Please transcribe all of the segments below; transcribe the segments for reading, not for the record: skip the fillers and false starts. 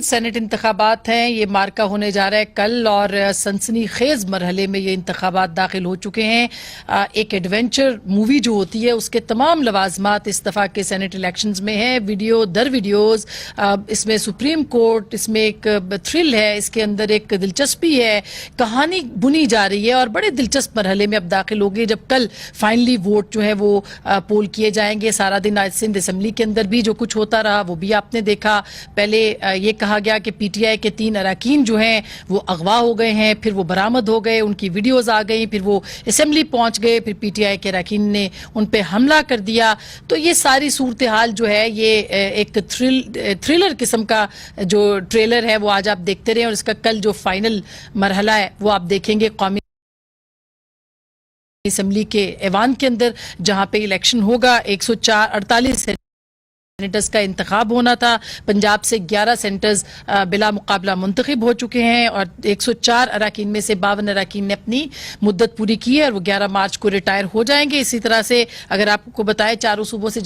Senate इंतखाबात हैं, ये मार्का होने जा रहा है कल और सनसनी खेज मरहले में ये इंतखाबात दाखिल हो चुके हैं। एक एडवेंचर मूवी जो होती है उसके तमाम लवाजमात इस दफ़ा के सेनेट इलेक्शंस में है, वीडियो दर वीडियोज़। इसमें सुप्रीम कोर्ट, इसमें एक थ्रिल है, इसके अंदर एक दिलचस्पी है, कहानी बुनी जा रही है और बड़े दिलचस्प मरहले में अब दाखिल होगी जब कल फाइनली वोट जो है वो पोल किए जाएंगे। सारा दिन आज सिंध असम्बली के अंदर भी जो कुछ होता रहा वो भी आपने देखा। पहले ये कहा गया कि पीटीआई के 3 अरकान जो हैं वो अगवा हो गए हैं, फिर वो बरामद हो गए, उनकी वीडियोस आ गई, फिर वो असम्बली पहुंच गए, फिर पीटीआई के अरकान ने उन पे हमला कर दिया। तो ये सारी सूरत हाल जो है ये एक थ्रिलर किस्म का जो ट्रेलर है वो आज आप देखते रहे और इसका कल जो फाइनल मरहला है वो आप देखेंगे कौमी असम्बली के ऐवान के अंदर, जहां पे इलेक्शन होगा। 148 सेनेटर्स का इंतखाब होना था। पंजाब से 11 सेनेटर्स बिला मुकाबला मुंतखब हो चुके हैं और 104 अरकान में से 52 अरकान ने अपनी मुद्दत पूरी की है और वो 11 मार्च को रिटायर हो जाएंगे। इसी तरह से अगर आपको बताएं, चारों सूबों से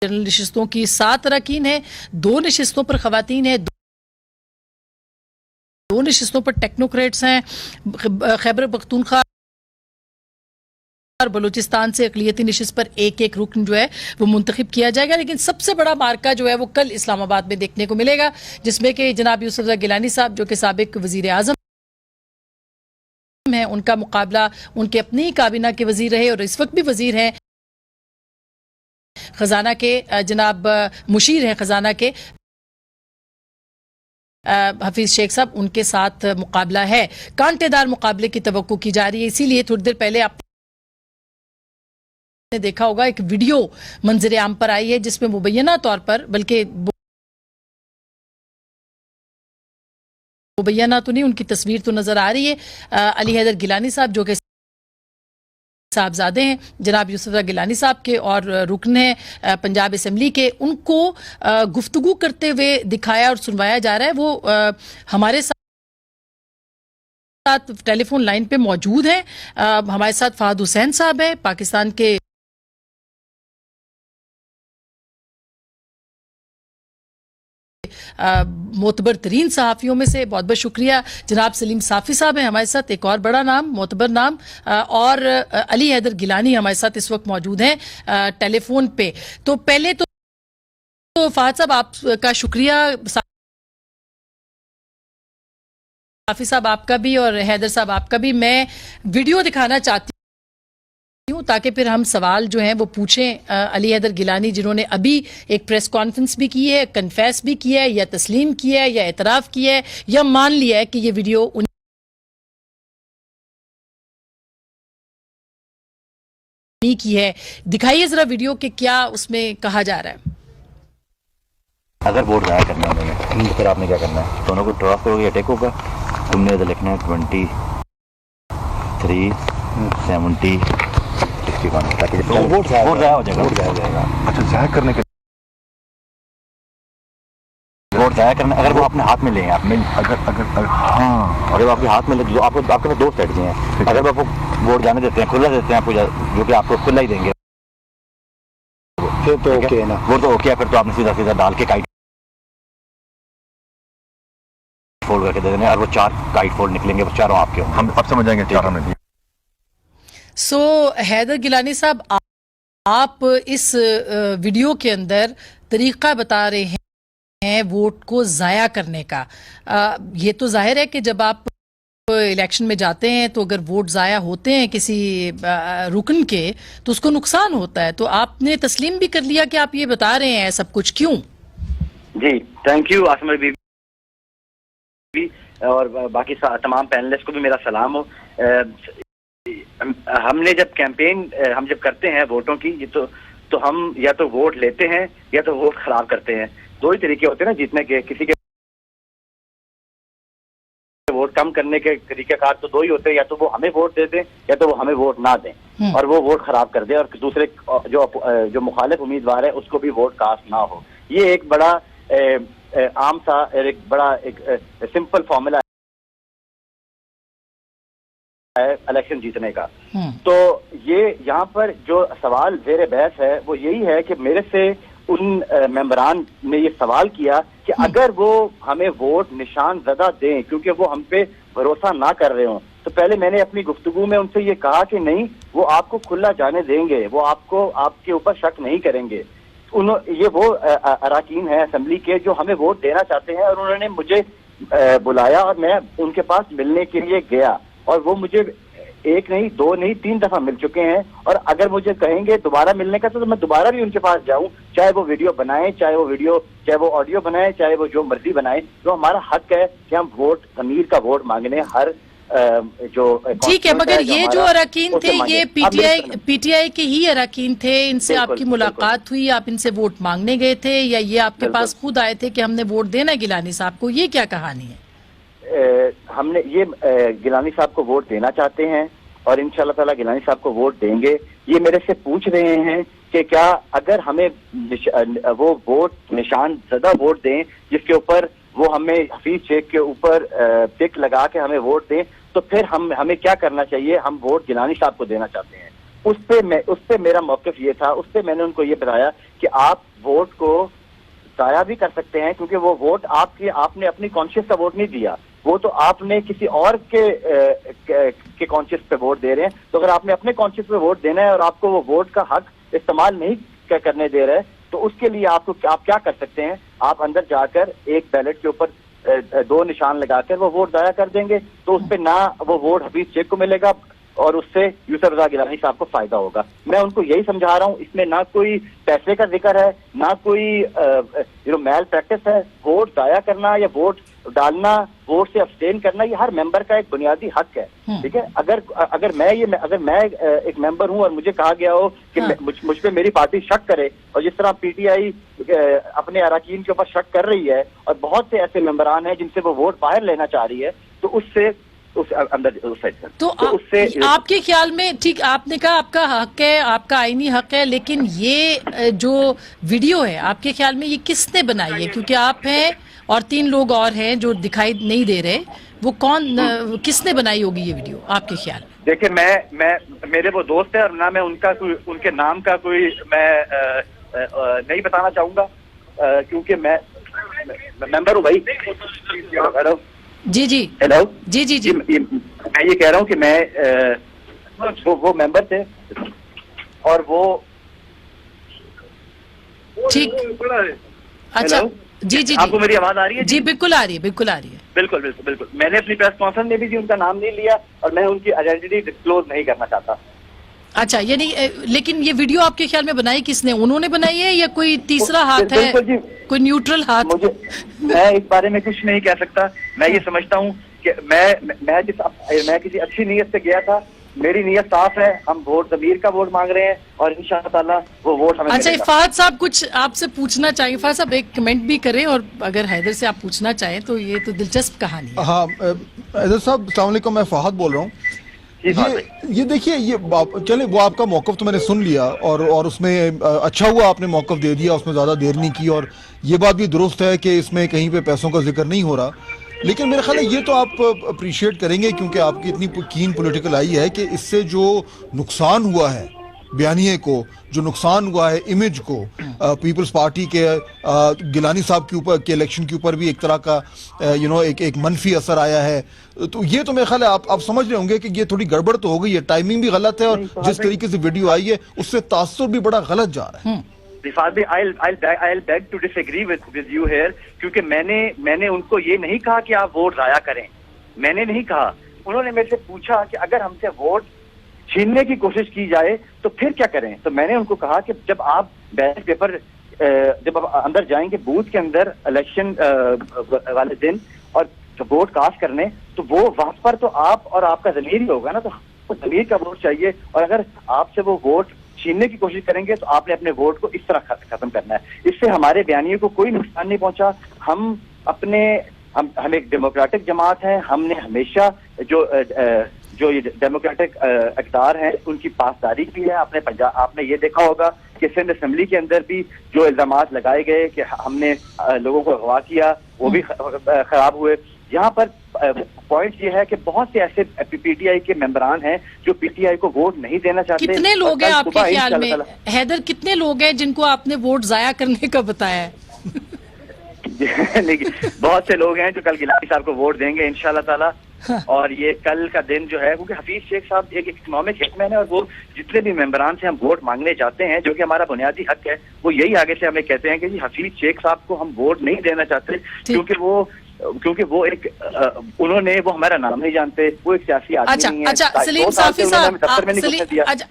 जनरल नशिस्तों की 7 अरकान है, 2 नशिस्तों पर खवातीन है, 2 नशिस्तों पर टेक्नोक्रेट्स हैं। खैबर पख्तूनख्वा और बलूचिस्तान से अकलियती नशिस्त पर एक रुकन जो है वो मुंतखब किया जाएगा। लेकिन सबसे बड़ा मार्का जो है वो कल इस्लामाबाद में देखने को मिलेगा, जिसमें कि जनाब यूसुफ गिलानी साहब जो कि साबिक वजीर आजम हैं, उनका मुकाबला उनके अपनी ही काबीना के वजीर रहे और इस वक्त भी वजीर हैं खजाना के, जनाब मुशीर हैं खजाना के हफीज शेख साहब, उनके साथ मुकाबला है। कांटेदार मुकाबले की तवक्को की जा रही है। इसीलिए थोड़ी देर पहले आपने देखा होगा एक वीडियो मंजर आम पर आई है जिसमें मुबैना तौर पर, बल्कि मुबैना तो नहीं, उनकी तस्वीर तो नजर आ रही है, अली हैदर गिलानी साहब जो कि साहबजादे हैं जनाब यूसुफ गिलानी साहब के और रुकन हैं पंजाब असम्बली के, उनको गुफ्तगू करते हुए दिखाया और सुनवाया जा रहा है। वो हमारे साथ टेलीफोन लाइन पे मौजूद हैं। हमारे साथ फहद हुसैन साहब हैं, पाकिस्तान के मोतबर तरीन सहाफ़ियों में से। बहुत बहुत शुक्रिया। जनाब सलीम साफ़ी साहब हैं हमारे साथ, एक और बड़ा नाम, मोतबर नाम, और अली हैदर गिलानी हमारे साथ इस वक्त मौजूद हैं टेलीफोन पे। तो पहले तो फहद साहब आपका शुक्रिया, साफ़ी साहब आपका भी और हैदर साहब आपका भी। मैं वीडियो दिखाना चाहती हूँ ताकि फिर हम सवाल जो हैं वो पूछें अली हैदर गिलानी, जिन्होंने अभी एक प्रेस कॉन्फ्रेंस भी की है, कन्फेस भी किया है, या तस्लीम किया है, या एतराफ़ किया है, या मान लिया है कि ये वीडियो उन्हीं की है। दिखाइए जरा वीडियो के क्या उसमें कहा जा रहा है। अगर वोट जाया करना है तो फिर आपने क्या करना है? दोनों को ड्रॉप करोगे या टेक होगा? तुमने इधर लिखना है 23 70 61 ताकि वोट जाया हो जाएगा। अच्छा, जाया करने के वोट जाया करना, अगर वो अपने हाथ में लेंगे आप, अगर हाँ, अगर वो आपके हाथ में ले, जो आपको आपके पास 2 स्ट्रेटजी हैं। अगर वो आपको वोट जाने देते हैं, खुला देते हैं आपको, जो कि आपको खुला ही देंगे, फिर तो ओके है ना। वो तो ओके है, फिर तो आपने सीधा सीधा डाल के काइट फोल्ड करके दे देने और वो 4 काइट फोल्ड निकलेंगे, वो चारों आपके होंगे। हम अब समझ जाएंगे 4 हमने। सो हैदर गिलानी साहब, आप इस वीडियो के अंदर तरीका बता रहे हैं वोट को ज़ाया करने का। ये तो जाहिर है कि जब आप इलेक्शन में जाते हैं तो अगर वोट ज़ाया होते हैं किसी रुकन के तो उसको नुकसान होता है। तो आपने तस्लीम भी कर लिया कि आप ये बता रहे हैं सब कुछ, क्यों? जी, थैंक यू आसमा बीबी और बाकी तमाम पैनलिस्ट को भी मेरा सलाम हो। हमने जब कैंपेन हम जब करते हैं वोटों की, ये तो हम या तो वोट लेते हैं या तो वोट खराब करते हैं। 2 ही तरीके होते हैं ना जीतने के। किसी के वोट कम करने के तरीक़ेकार तो 2 ही होते हैं, या तो वो हमें वोट दे दें या तो वो हमें वोट ना दें और वो वोट खराब कर दे और दूसरे जो मुखालिफ उम्मीदवार है उसको भी वोट कास्ट ना हो। ये एक बड़ा आम सा एक बड़ा एक सिंपल फॉर्मूला है इलेक्शन जीतने का। तो ये यहाँ पर जो सवाल ज़ेरे बहस है वो यही है कि मेरे से उन मेंबरान ने ये सवाल किया कि अगर वो हमें वोट निशान ज़दा दें क्योंकि वो हम पे भरोसा ना कर रहे हों, तो पहले मैंने अपनी गुफ्तगू में उनसे ये कहा कि नहीं, वो आपको खुला जाने देंगे, वो आपको आपके ऊपर शक नहीं करेंगे। ये वो अराकीन है असेंबली के जो हमें वोट देना चाहते हैं, और उन्होंने मुझे बुलाया और मैं उनके पास मिलने के लिए गया, और वो मुझे एक नहीं, दो नहीं, 3 दफा मिल चुके हैं। और अगर मुझे कहेंगे दोबारा मिलने का तो मैं दोबारा भी उनके पास जाऊं, चाहे वो वीडियो बनाए, चाहे वो ऑडियो बनाए, चाहे वो जो मर्जी बनाए। तो हमारा हक है कि हम वोट, अमीर का वोट मांगने हर जो ठीक है, मगर ये जो अरकान थे ये पीटीआई के ही अरकान थे, इनसे आपकी मुलाकात हुई, आप इनसे वोट मांगने गए थे, या ये आपके पास खुद आए थे कि हमने वोट देना है गिलानी साहब को? ये क्या कहानी है? हमने ये गिलानी साहब को वोट देना चाहते हैं और इंशाल्लाह ताला गिलानी साहब को वोट देंगे। ये मेरे से पूछ रहे हैं कि क्या अगर हमें वो वोट निशान ज़दा वोट दें जिसके ऊपर वो हमें हफीज शेख के ऊपर टिक लगा के हमें वोट दें, तो फिर हमें क्या करना चाहिए? हम वोट गिलानी साहब को देना चाहते हैं। उस पे मेरा मौक़िफ़ ये था, उस पे मैंने उनको ये बताया कि आप वोट को जाया भी कर सकते हैं क्योंकि वो वोट आपने अपनी कॉन्शियस का वोट नहीं दिया, वो तो आपने किसी और के कॉन्शियस पे वोट दे रहे हैं। तो अगर आपने अपने कॉन्शियस पे वोट देना है और आपको वो वोट का हक इस्तेमाल नहीं करने दे रहे, तो उसके लिए आप क्या कर सकते हैं? आप अंदर जाकर एक बैलेट के ऊपर 2 निशान लगाकर वो वोट जाया कर देंगे, तो उस पर ना वो वोट हफीज शेख को मिलेगा और उससे यूसुफ रज़ा गिलानी साहब को फायदा होगा। मैं उनको यही समझा रहा हूँ, इसमें ना कोई पैसे का जिक्र है, ना कोई मैल प्रैक्टिस है। वोट जाया करना या वोट डालना, वोट से अब्सटेन करना, ये हर मेंबर का एक बुनियादी हक है। ठीक है, अगर मैं एक मेंबर हूं और मुझे कहा गया हो कि मुझ पे मेरी पार्टी शक करे, और जिस तरह पीटीआई अपने अरकान के ऊपर शक कर रही है और बहुत से ऐसे मेंबरान हैं जिनसे वो वोट बाहर लेना चाह रही है, तो उससे उससे आपके ख्याल में, ठीक आपने कहा आपका हक है, आपका आईनी हक है, लेकिन ये जो वीडियो है आपके ख्याल में ये किसने बनाई है? क्योंकि आप हैं और 3 लोग और हैं जो दिखाई नहीं दे रहे, वो किसने बनाई होगी ये वीडियो आपके ख्याल? देखिए, मैं मेरे वो दोस्त है और ना मैं उनके नाम का कोई मैं नहीं बताना चाहूंगा क्योंकि मैं मेंबर हूँ भाई। हेलो जी हेलो जी मैं ये कह रहा हूँ कि मैं वो मेंबर थे और वो ठीक। अच्छा, जी आपको मेरी आवाज आ रही है? जी बिल्कुल आ रही है, बिल्कुल। मैंने अपनी प्रेस कॉन्फ्रेंस में भी उनका नाम नहीं लिया और मैं उनकी आइडेंटिटी डिस्क्लोज नहीं करना चाहता। अच्छा, यानी लेकिन ये वीडियो आपके ख्याल में बनाई किसने? उन्होंने बनाई है या कोई तीसरा हाथ है, कोई न्यूट्रल हाथ? मैं इस बारे में कुछ नहीं कह सकता। मैं ये समझता हूँ कि मैं किसी अच्छी नीयत से गया था, मेरी नीयत साफ है, हम वोट ज़मीर का वोट मांग रहे हैं और इंशाअल्लाह ताला वो वोट हमें अच्छा, फहद साहब कुछ आपसे पूछना चाहिए। फहद साहब एक कमेंट भी करें, और अगर हैदर से आप पूछना चाहें तो ये तो दिलचस्प कहानी है। हाँ हैदर साहब, अस्सलाम वालेकुम, मैं फहद बोल रहा हूँ। ये देखिए, ये चले वो आपका मौक़िफ़ तो मैंने सुन लिया और उसमें अच्छा हुआ आपने मौक़िफ़ दे दिया, उसमें ज़्यादा देर नहीं की, और ये बात भी दुरुस्त है कि इसमें कहीं पे पैसों का जिक्र नहीं हो रहा। लेकिन मेरा ख्याल है ये तो आप अप्रिशिएट करेंगे क्योंकि आपकी इतनी कीन पॉलिटिकल आई है कि इससे जो नुकसान हुआ है बयानिए को, जो नुकसान हुआ है इमेज को, पीपल्स पार्टी के गिलानी साहब के ऊपर के इलेक्शन के ऊपर भी एक तरह का एक मनफी असर आया है। तो ये तो मेरे ख्याल है आप समझ रहे होंगे कि ये थोड़ी गड़बड़ तो हो गई है, टाइमिंग भी गलत है, और जिस तरीके से वीडियो आई है उससे तासुर भी बड़ा गलत जा रहा है। I'll beg to disagree with you here, क्योंकि मैंने उनको ये नहीं कहा कि आप वोट जाया करें, मैंने नहीं कहा। उन्होंने मेरे से पूछा कि अगर हमसे वोट छीनने की कोशिश की जाए तो फिर क्या करें? तो मैंने उनको कहा कि जब आप बैलेट पेपर जब आप अंदर जाएंगे बूथ के अंदर इलेक्शन वाले दिन और वोट कास्ट करने, तो वो वहां पर तो आप और आपका ज़मीर ही होगा ना, तो ज़मीर का वोट चाहिए। और अगर आपसे वो वोट छीनने की कोशिश करेंगे तो आपने अपने वोट को इस तरह खत्म करना है। इससे हमारे बयानियों को कोई नुकसान नहीं पहुंचा। हम एक डेमोक्रेटिक जमात है, हमने हमेशा जो ये डेमोक्रेटिक इक़्तिदार हैं उनकी पासदारी की है। आपने ये देखा होगा कि सिंध असेंबली के अंदर भी जो इल्जामात लगाए गए कि हमने लोगों को अगवा किया, वो भी खराब हुए। यहाँ पर पॉइंट ये है कि बहुत से ऐसे पीटीआई के मेंबरान हैं जो पीटीआई को वोट नहीं देना चाहते। कितने लोग हैं और कल आपके सुबह ख्याल में इंशाल्लाह हैदर, कितने लोग हैं जिनको आपने वोट जाया करने का बताया है? लेकिन बहुत से लोग हैं जो कल गिलानी साहब को वोट देंगे इंशाल्लाह ताला। और ये कल का दिन जो है, क्योंकि हफीज शेख साहब एक इकोनॉमिक हिटमैन है और वो जितने भी मेंबरान से हम वोट मांगने जाते हैं, जो कि हमारा बुनियादी हक है, वो यही आगे से हमें कहते हैं कि जी हफीज शेख साहब को हम वोट नहीं देना चाहते क्योंकि वो एक उन्होंने वो हमारा नाम नहीं जानते, वो एक सियासी आदमी नहीं है। अच्छा सलीम साफी साहब,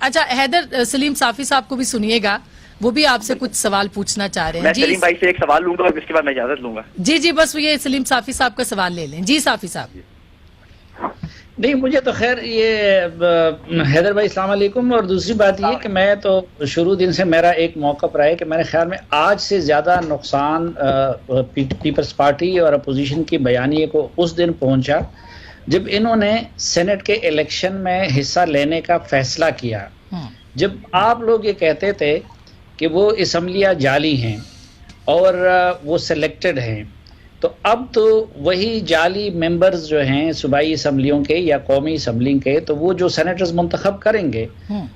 अच्छा हैदर, सलीम साफी साहब को भी सुनिएगा, वो भी आपसे कुछ सवाल पूछना चाह रहे हैं। मैं सलीम भाई से एक सवाल लूंगा और इसके बाद मैं इजाजत लूंगा। जी, बस ये सलीम साफी साहब का सवाल ले लें। जी साफी साहब। नहीं, मुझे तो खैर ये हैदर भाई अस्सलाम वालेकुम। और दूसरी बात ये कि मैं तो शुरू दिन से मेरा एक मौक़िफ़ रहा है कि मेरे ख्याल में आज से ज़्यादा नुकसान पीपल्स पार्टी और अपोजिशन की बयानिए को उस दिन पहुंचा जब इन्होंने सेनेट के इलेक्शन में हिस्सा लेने का फैसला किया। जब आप लोग ये कहते थे कि वो असम्बलियाँ जाली हैं और वो सिलेक्टेड हैं, तो अब तो वही जाली मेंबर्स जो हैं सूबाई असम्बलियों के या कौमी असम्बली के, तो वो जो सेनेटर्स मुंतखब करेंगे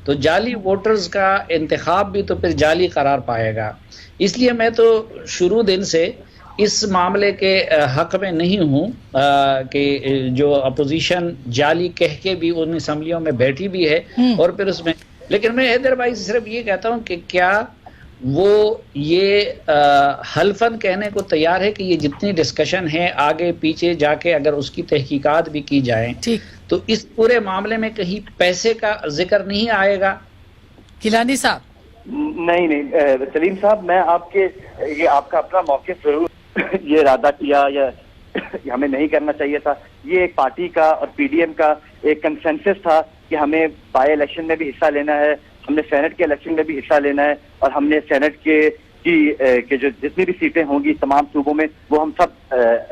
तो जाली वोटर्स का इंतखाब भी तो फिर जाली करार पाएगा। इसलिए मैं तो शुरू दिन से इस मामले के हक में नहीं हूँ कि जो अपोजिशन जाली कह के भी उन असम्बलियों में बैठी भी है और फिर उसमें, लेकिन मैं हैदर भाई से सिर्फ ये कहता हूँ कि क्या वो ये हल्फन कहने को तैयार है कि ये जितनी डिस्कशन है आगे पीछे जाके अगर उसकी तहकीकात भी की जाए तो इस पूरे मामले में कहीं पैसे का जिक्र नहीं आएगा? गिलानी साहब। नहीं सलीम साहब, मैं ये आपका अपना मौक़िफ़ जरूर ये इरादा किया या हमें नहीं करना चाहिए था। ये एक पार्टी का और पीडीएम का एक कंसेंसस था कि हमें बाय इलेक्शन में भी हिस्सा लेना है, हमने सेनेट के इलेक्शन में भी हिस्सा लेना है और हमने सेनेट के जो जितनी भी सीटें होंगी तमाम सूबों में वो हम सब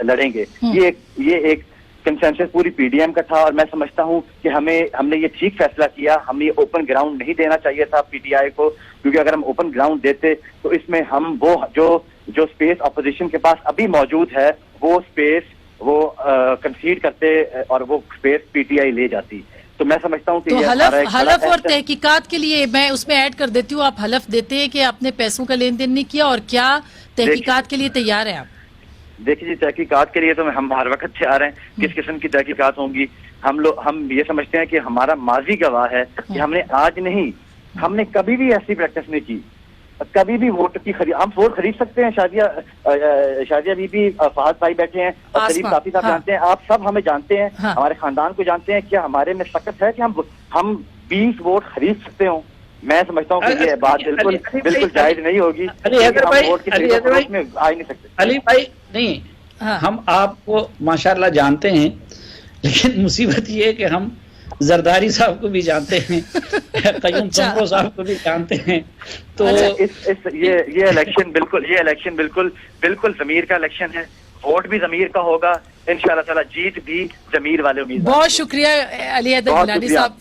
लड़ेंगे। ये एक कंसेंसस पूरी पीडीएम का था और मैं समझता हूँ कि हमने ये ठीक फैसला किया। हमें ये ओपन ग्राउंड नहीं देना चाहिए था पीटीआई को, क्योंकि अगर हम ओपन ग्राउंड देते तो इसमें हम वो जो स्पेस अपोजिशन के पास अभी मौजूद है वो स्पेस वो कंसीड करते और वो स्पेस पीटीआई ले जाती। तो मैं समझता हूँ कि तो हलफ और तहकीकात के लिए मैं उसमें ऐड कर देती हूँ, आप हलफ देते हैं कि आपने पैसों का लेन देन नहीं किया, और क्या तहकीकात के लिए तैयार है आप? देखिए जी, तहकीकात के लिए तो हम हर वक्त तैयार हैं। किस किस्म की तहकीकात होंगी, हम ये समझते हैं कि हमारा माजी गवाह है कि हमने आज नहीं, हमने कभी भी ऐसी प्रैक्टिस नहीं की। कभी भी वोट की हम वोट खरीद सकते हैं। शादिया बीबी, फहद भाई बैठे हैं और सलीम साफी साहब जानते हैं, आप सब हमें जानते हैं, हमारे खानदान को जानते हैं। क्या हमारे में सख्त है कि हम 20 वोट खरीद सकते हो? मैं समझता हूँ कि ये बात बिल्कुल जायज नहीं होगी। वोट की में आ ही नहीं सकते। अली भाई नहीं, हम आपको माशाल्लाह जानते हैं, लेकिन मुसीबत ये है कि हम जरदारी साहब को भी जानते हैं, कयूम समरो साहब को भी जानते हैं। तो ये इलेक्शन बिल्कुल ज़मीर का इलेक्शन है। वोट भी ज़मीर का होगा इंशाल्लाह ताला, जीत भी ज़मीर वाले उम्मीदवार। बहुत शुक्रिया अली हैदर गिलानी साहब।